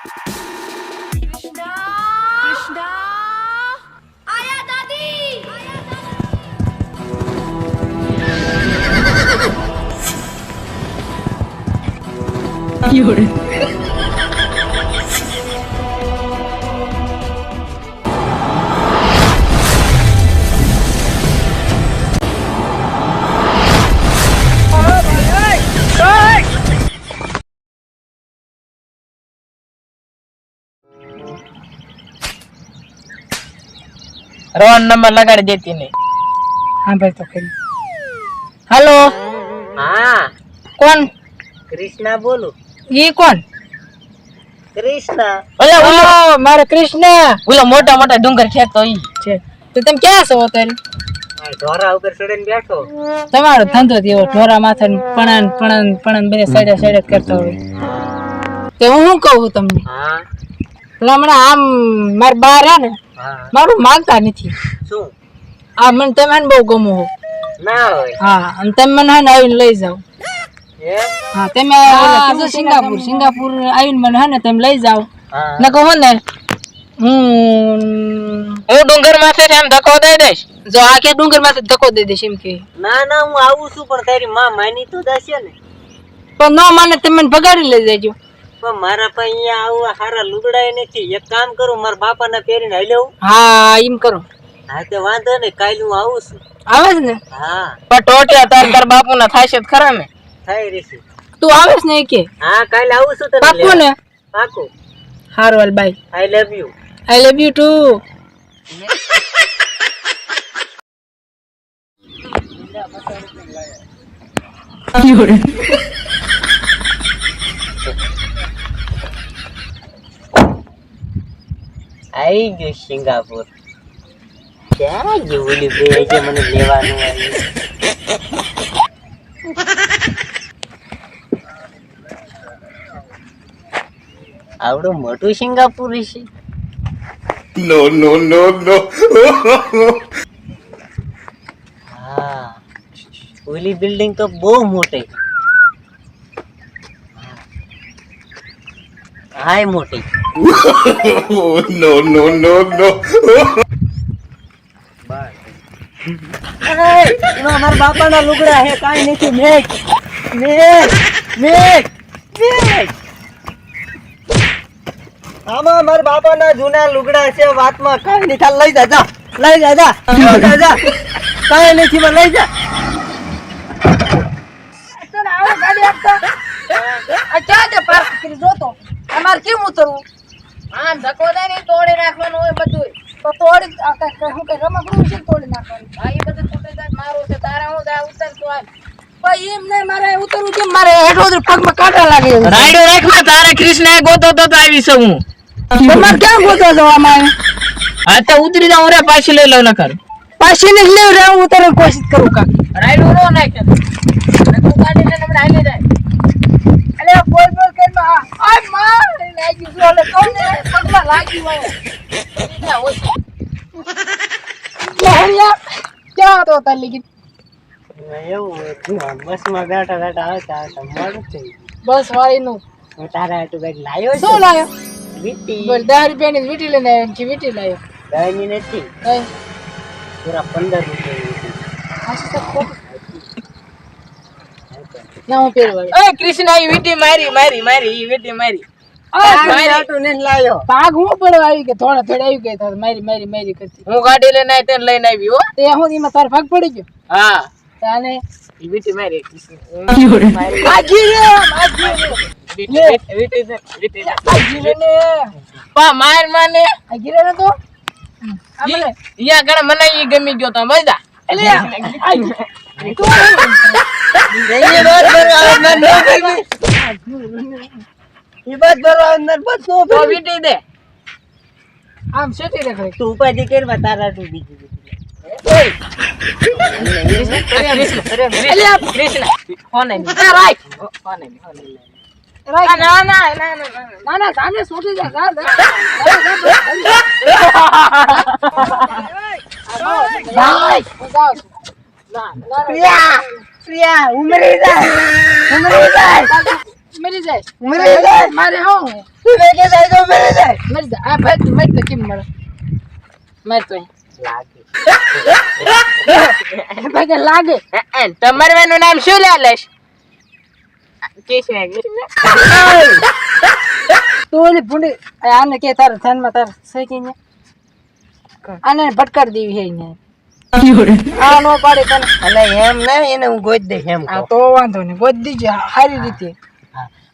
कृष्णा कृष्णा आया दादी Llore. Rohan number लगाड़ी देती नहीं। हाँ भाई तो फिर हेलो हाँ कौन कृष्णा बोलो। ये कौन कृष्णा ओला ओला मारे कृष्णा ઓલો મોટા મોટા ડુંગર ખેતો ઈ છે તો તમે ક્યાં છો અત્યારે ઢોરા ઉપર ચડીને બેઠો. તમારો ધંધો થયો ઢોરા માથે પણન પણન પણન બને સાઈડે સાઈડે કરતો હોય તે હું શું કહું તમને હા પેલા હમણાં આમ માર બહાર હે ને હા મારું માનતા નથી શું આ મને તમે બહુ ગમો હો ના હોય હા અને તમે મને હે ને આવીને લઈ જાઓ હે હા તમે સિંગાપુર સિંગાપુર આવીને મને હે ને તમે લઈ જાઓ હા ને કહો ને હું ડુંગર માથે આમ ધક્કો દઈ દઈશ. જો આ કે ડુંગર માથે ધક્કો દઈ દઈશ એમ કે ના ના હું આવું છું પણ તારી માં માની તો જશે ને. પણ ન માને તમે મને ભગાડી લઈ જાજો પણ મારા પાસે અહીંયા આવું હારા લુગડાય નથી. એક કામ કરું મારા બાપાના પહેરીને હાલી આવું. હા એમ કરો હા તે વાંધો ને કાલે હું આવું છું. આવે છે ને હા પણ ટોટિયા તાર બાપુ ના થાય છે ખરા ને થઈ રહેશે. તું આવેશ ને કે હા કાલે આવું છું તને પાકું લેવા. ને પાકું. હારું હાલ bye I love you. I love you too આઈ ગયું સિંગાપુર. ક્યાં ગયું ઓલી બે જે મને લેવાનું આવ્યું. આવડું મોટું સિંગાપુર છે. No, no, no, no. હા ઓલી બિલ્ડિંગ તો બહુ મોટી. હાય મોટી. Oh, no, no, no, no. એમાં મારા બાપાના લુગડા હે કાઈ નથી. મેઘ મેઘ મેઘ મેઘ આમાં મારા બાપાના જૂના લુગડા છે. વાતમાં કાઈ નહીં થાય. લઈ જા જા લઈ જા જા લઈ જા કાઈ નથી લઈ જા. અમારે કેમ ઉતરવું આમ ધક્કો દે ને તોડી નાખવાનું હોય બધું તો તોડી હું કઈ રમકડું છે તોડી નાખવાનું હા એ બધું તૂટી જાય મારું છે તારા હું જા ઉતર તો આમ ભાઈ એમ નહીં મારે ઉતરવું છે મારે હેઠો પગમાં કાંટા લાગે રાઈડો રાખવા તારે કૃષ્ણએ ગોતો તો આવી છું હું. તમારે ક્યાં ગોતો જવામાં હા તો ઉતરી જાઉં રે પાછી લઈ લઉં નકર. પાછી ને લેવ રે હું ઉતરવાની કોશિશ કરું કા રાઈડો નો નાખ તું ગાડી લઈને હમણાં હાલી જાય. અલે બોલ બોલ કે આ માર લાગી જો લે કોને પગમાં લાગી હોય મોહનિયા ક્યાં તો તલી ગઈ એવું બસમાં બેઠા બેઠા આવતા આવતા મોડું થઈ ગયું. બસ વાળી નું હું તારા હાટુ કઈક લાયો શું લાયો વીટી. બોલ 10 રૂપિયાની વીટી લઈને આવ્યો કે વીટી લાયો દહીંની નથી કઈ પૂરા 15 રૂપિયા. ના હું પહેરવાળી એ કૃષ્ણ આ વીટી મારી મારી મારી ઈ વીટી મારી. મારી હાટુ ને લાયો. ભાગ હું પડવા આવી કે થોડા થોડા આવી ગઈ તો મારી મારી મારી કરતી હું ગાડી લઈને આવી તેને લઈને આવી હો. તે હું એમાં તાર ભાગ પડી ગયો હા તાને ઈ વીટી મારી કૃષ્ણ. આજી રે વીટી વીટી વીટી આજી રે ને પા માર માને આજી રે તો આમલે યા ગણ મને ઈ ગમી ગયો તો મજા. એટલે એ બાત કરવા અંદર નો ગમી. ઈ બાત કરવા અંદર બસ નો તો વીટી દે. આમ સેટી રે ખરી તું ઉપાધિ કરવા તારા તું બીજી Krishna phone right phone right ના ના ના ના ના સામે સોટી જા જા પ્રિયા પ્રિયા ઉમરી જાય મરી જાય મરી જાય મારે હું તું લેકે જાય તો મરી જાય મરી જાય આ ભાઈ તું મરી તો કેમ મરે મર તો ભાઈ કે લાગે તો મરવાનું નામ શું લે લેશ તો ઓલી ભૂંડી આને કે તાર ધ્યાનમાં તાર સહી કે ને આને ભટકાર દેવી હે ને આ નો પાડે તને અલે એમ નહીં એને હું ગોદ દઈશ એમ આ તો વાંધો નહીં ગોદ દીજે સારી રીતે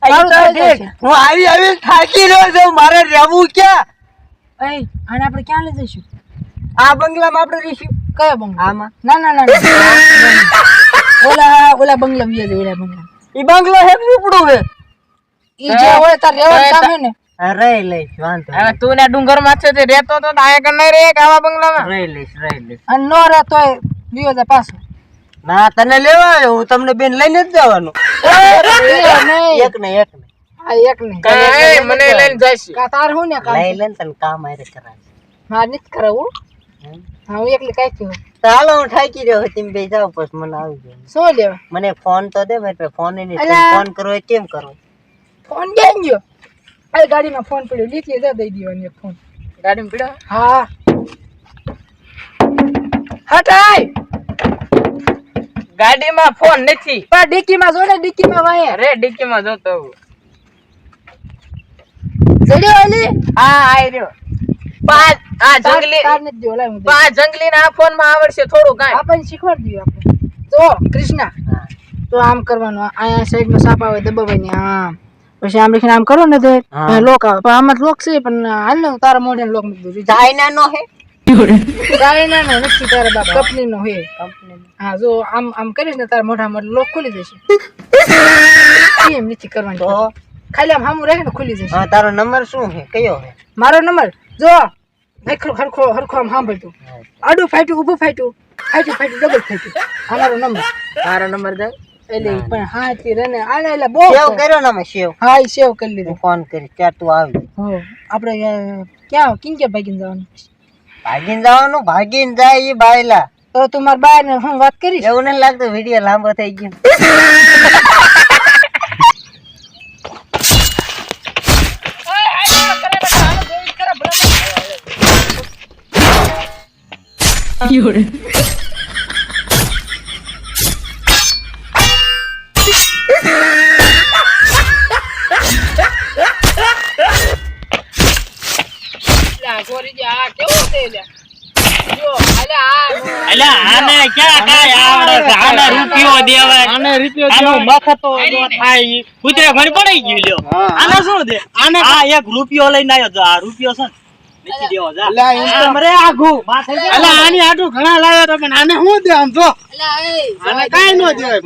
હું આવી થાકી રહ્યો છું મારે રહેવું ક્યાં એ આને આપણે ક્યાં લઈ જઈશું આ બંગલામાં આપણે રહીશું કયો બંગલો આમાં ના ના ના ઓલા બંગલા બીજા ઓલા બંગલા ઈ બંગલો હે ઉપડું હે ઈ જે હોય તાર રહેવાનું કામ હે ને રહી લઈશ વાંધો હવે તું ને ડુંગર માં છે રહેતો તો આયા કર નહીં રે આવા બંગલામાં રહી લઈશ અને નો રહે તોય લીયો જા પાછો ના તને લેવા આવ્યો હું તમને બેન લઈને જ જવાનું એક ને આ એક નહીં કાંઈ મને લઈને જઈશ કા તાર હું ને કામ લઈ લઈને તને કામ આરે કરાય માર નથી કરાવું હા હું એકલી કાઈ થયું તો હાલો હું થાકી રહ્યો છું તમે બે જાઓ પછી મને આવી જાય શું લેવા મને ફોન તો દે ભાઈ ફોન નહીં અલા. ફોન કરવો એ કેમ કરવો ફોન ક્યાં ગયો આ ગાડીમાં ફોન પડ્યો લીધી જા દઈ દેવાની ફોન ગાડીમાં પીડો હા હટાય ગાડીમાં ફોન નથી પા ડિક્કીમાં જો ને ડિક્કીમાં વાય અરે ડિક્કીમાં જોતો હું. જડ્યો ઓલી હા આઈ રહ્યો પાંચ આ જંગલી તાર નથી જો લાવ હું દઈ. પાંચ જંગલી ના ફોન માં આવડશે થોડું કાંઈ આપણને શીખવાડી દઈએ આપણે જો કૃષ્ણા તો આમ કરવાનું અહીંયા સાઈડમાં સાપ આવે દબાવવાની આમ પછી આમ લખીને આમ કરો ને તો હા. લોક આવે પણ આમાં લોક છે પણ હાલ ને તારા મોઢે લોક મૂકી દઉં ચાઇના નો હે ચાઇના નો નથી તારા બાપ કંપની નો હે હા જો આમ આમ કરીશ ને તારા મોઢામાં લોક ખુલી જશે એમ નથી કરવાની તો ખાલી આમ સામું રાખે ને ખુલી જશે હા તારો નંબર શું હે કયો હે મારો નંબર જો હરખો આમ સાંભળતું આડું ફાટ્યું ઊભું ફાટ્યું ડબલ ફાટ્યું અમારો નંબર તારો નંબર દે એટલે પણ હા તે રને આને એટલે બહુ સેવ કર્યો ને મેં સેવ હા ઈ સેવ કરી લીધું હું ફોન કરીશ ત્યાં તું આવી હો આપણે ક્યાં કિંકે ભાગીને જવાનું ભાગીને જવાનું ભાગીને જાય એ બાયલા તો તું મારા બાર ને હું વાત કરીશ એવું નથી લાગતું વિડીયો લાંબો થઈ ગયો અલ્યા આને ક્યાં કાંઈ આવડે છે આને રૂપિયો દેવાય આને રૂપિયો મખતો થાય કુતરે ઘણી પડી ગયું લ્યો આને શું દે આને આ એક રૂપિયો લઈને આવ્યો જો આ રૂપિયો છે ને નીચે દેવો જા અલ્યા ઇન્કમ રે આઘુ અલ્યા આની આટું ઘણા લાવ્યો તો પણ આને શું દે આમ જો આને કાઈ ન દેવાય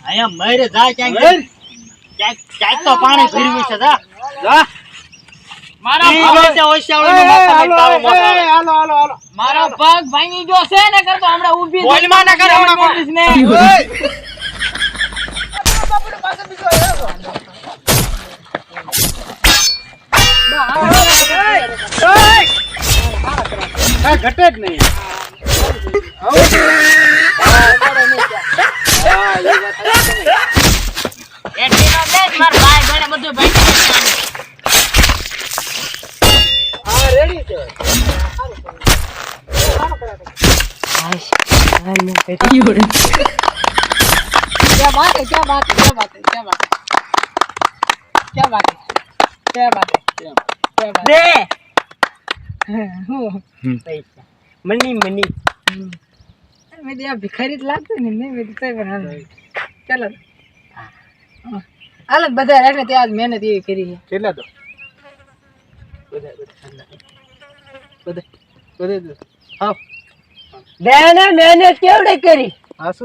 અહીંયા મરે જા ક્યાંક તો પાણી ભીડવી છે જા જા મારા મારો પગ ભાંગી ગયો છે ને કરતો હમણાં ઊભી બોલમાં ના કરે હમણાં પોલીસ ને ઘટે જ નહીં એટલી નો દેશ માર ભાઈ ગણે બધું ભાઈ क्या बात है क्या बात है क्या बात है क्या बात है क्या बात है क्या बात है क्या बात દે है પૈસા મની मैं तो भिखारी लागते नहीं मैं तो सही बना चलो अलग बता रखने ते आज मेहनत ये करी है કેટલા તો બેને મહેનત કેવડે કરી હાસુ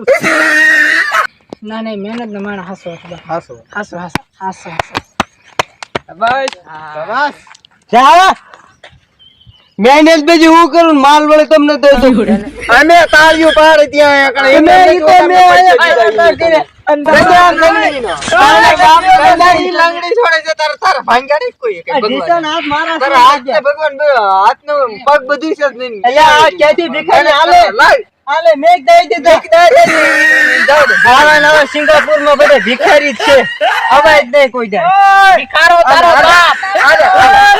ना नहीं मेहनत न माना हंसो હાસુ हंसो हंसो हंसो हंसो બસ બસ જા મહેનત બીજી હું કરું માલ વળે તમને દે દઉં અમે તાળીઓ પાડે ત્યાં આગળ અમે ઈ તો મે આયા કરે અંદર લંગડી છોડે છે તારા ભાંગાડી કોઈ કે જીતન હાથ મારા તારા હાથ ને ભગવાન હાથનો પગ બધું છે જ નહીં અલ્યા આ ક્યાંથી ભિખારી હાલે હાલે મેઘ દઈ દે જાઓ આવા નવા સિંગાપુરમાં બધે ભિખારી જ છે અવાજ નહીં કોઈ જાય ભિખારો તારો બાપ. હાલો, હાલો.